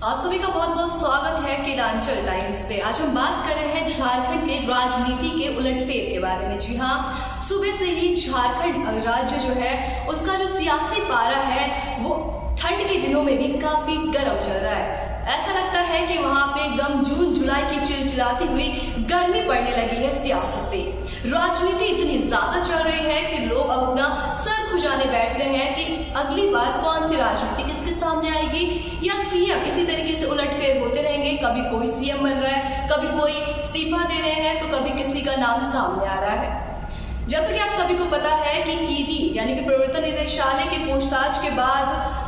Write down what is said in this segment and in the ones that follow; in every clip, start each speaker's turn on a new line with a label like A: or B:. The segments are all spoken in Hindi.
A: आप सभी का बहुत बहुत स्वागत है केलांचल टाइम्स पे। आज हम बात कर रहे हैं झारखंड के राजनीति के उलटफेर के बारे में। जी हाँ, सुबह से ही झारखंड राज्य जो है उसका जो सियासी पारा है वो ठंड के दिनों में भी काफी गर्म चल रहा है। ऐसा लगता है कि वहां पे एकदम जून जुलाई की चिलचिलाती हुई गर्मी पड़ने लगी है सियासत पे। राजनीति इतनी ज्यादा चल रही है कि लोग अब अपना सर खुजाने बैठ रहे हैं कि अगली बार कौन सी राजनीति किसके सामने आएगी या सीएम इसी तरीके से उलटफेर होते रहेंगे। कभी कोई सीएम बन रहा है, कभी कोई इस्तीफा दे रहे हैं, तो कभी किसी का नाम सामने आ रहा है। जैसा कि आप सभी को पता है कि ईडी यानी कि प्रवर्तन निदेशालय के पूछताछ के बाद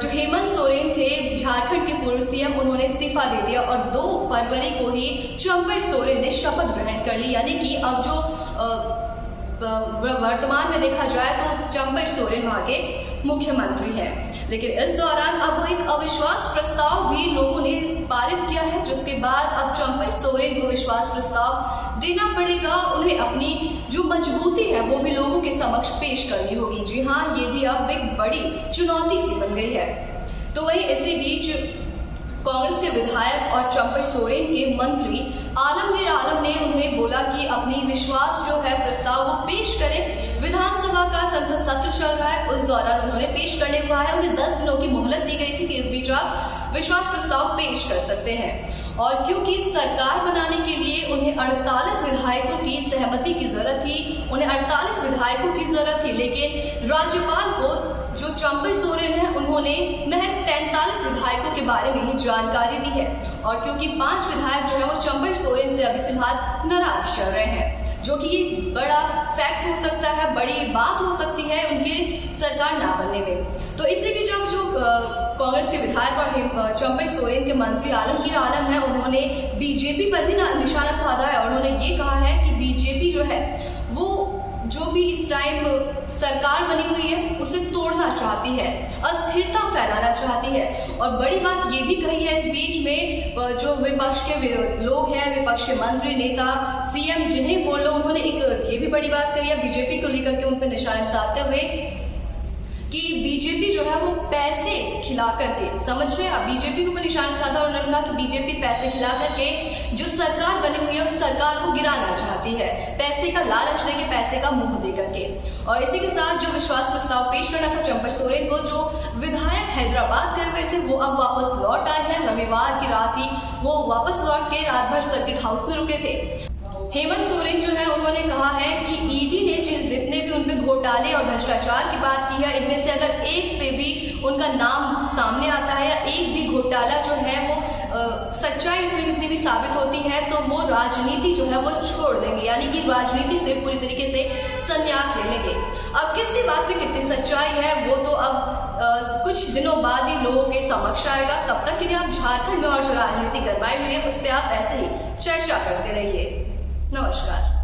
A: जो हेमंत सोरेन थे झारखंड के पूर्व सीएम, उन्होंने इस्तीफा दे दिया और 2 फरवरी को ही चंपई सोरेन ने शपथ ग्रहण कर ली। यानी कि अब जो वर्तमान में देखा जाए तो चंपई सोरेन वहां के मुख्यमंत्री हैं। लेकिन इस दौरान अब एक अविश्वास प्रस्ताव भी लोगों ने पारित किया है, जिसके बाद अब चंपई सोरेन को विश्वास प्रस्ताव देना पड़ेगा। उन्हें अपनी जो मजबूती है वो भी लोगों के समक्ष पेश करनी होगी। जी हाँ, ये भी अब एक बड़ी चुनौती सी बन गई है। तो वही इसी बीच कांग्रेस के विधायक और चंपई सोरेन के मंत्री आलमगीर आलम ने उन्हें बोला कि अपनी विश्वास जो है प्रस्ताव वो पेश करें। विधानसभा का संसद सत्र चल रहा है, उस दौरान उन्होंने पेश करने को कहा है। उन्हें 10 दिनों की मोहलत दी गई थी कि इस बीच आप विश्वास प्रस्ताव पेश कर सकते हैं। और क्योंकि सरकार बनाने के लिए उन्हें 48 विधायकों की सहमति की जरूरत थी, उन्हें 48 विधायकों की जरूरत थी, लेकिन राज्यपाल को जो चंपई सोरेन है उन्होंने महज 43 विधायकों के बारे में ही जानकारी दी है। और क्योंकि 5 विधायक जो है वो चंपई सोरेन से अभी फिलहाल नाराज चल रहे हैं, जो कि बड़ा फैक्ट हो सकता है, बड़ी बात हो सकती है उनके सरकार ना बनने में। तो इसी बीच अब जो कांग्रेस के विधायक और चंपई सोरेन के मंत्री आलमगीर आलम है, उन्होंने बीजेपी पर भी निशाना साधा है और उन्होंने ये कहा है कि बीजेपी जो है वो जो भी इस टाइम सरकार बनी हुई है उसे तोड़ना चाहती है, अस्थिरता फैलाना चाहती है। और बड़ी बात ये भी कही है इस बीच में जो विपक्ष के लोग हैं, विपक्ष के मंत्री, नेता, सीएम जिन्हें बोल लो, उन्होंने एक ये भी बड़ी बात कही है बीजेपी को लेकर के उन पर निशाने साधते हुए कि बीजेपी जो है वो पैसे खिला करके, समझ रहे हैं, बीजेपी को निशाना साधा और उन्होंने कहा कि बीजेपी पैसे खिला करके जो सरकार बनी हुई है उस सरकार को गिराना चाहती है, पैसे का लालच देके, पैसे का मुंह दे करके। और इसी के साथ जो विश्वास प्रस्ताव पेश करना था चंपई सोरेन को, जो विधायक हैदराबाद गए हुए थे वो अब वापस लौट आए हैं। रविवार की रात ही वो वापस लौट के रात भर सर्किट हाउस में रुके थे। हेमंत सोरेन जो है उन्होंने कहा है कि ईडी ने जितने भी उनपे घोटाले और भ्रष्टाचार की बात की है, इनमें से अगर एक पे भी उनका नाम सामने आता है या एक भी घोटाला जो है वो सच्चाई उसमें कितनी भी साबित होती है, तो वो राजनीति जो है वो छोड़ देंगे, यानी कि राजनीति से पूरी तरीके से संन्यास ले लेंगे। अब किसकी बात में कितनी सच्चाई है वो तो अब कुछ दिनों बाद ही लोगों के समक्ष आएगा। तब तक के लिए आप झारखंड में और जो राजनीति गरमाई हुई है उस पर आप ऐसे ही चर्चा करते रहिए। नमस्कार।